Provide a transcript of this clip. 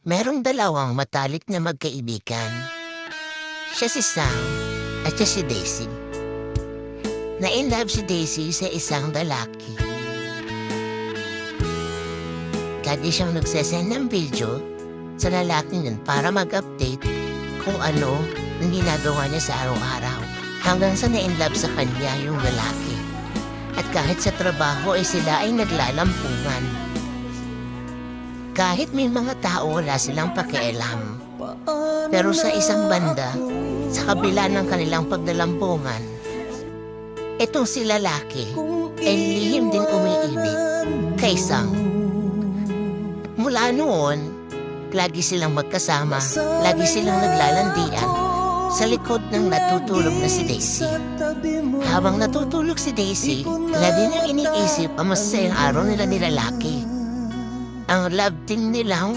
Merong dalawang matalik na magkaibigan. Siya si Sam at siya si Daisy. Na-inlove si Daisy sa isang lalaki. Lagi siyang nagsesend ng video sa lalaking yun para mag-update kung ano ang ginagawa niya sa araw-araw. Hanggang sa na-inlove sa kanya yung lalaki. At kahit sa trabaho ay sila ay naglalampungan. Kahit may mga tao wala silang pakialam. Pero sa isang banda, sa kabila ng kanilang paglalampungan, itong si lalaki ay lihim din umiibig kay Sam. Mula noon, lagi silang magkasama, lagi silang naglalandian sa likod ng natutulog na si Daisy. Habang natutulog si Daisy, lagi niyang iniisip ang masasayang araw nila ni lalaki. Ang love team nilang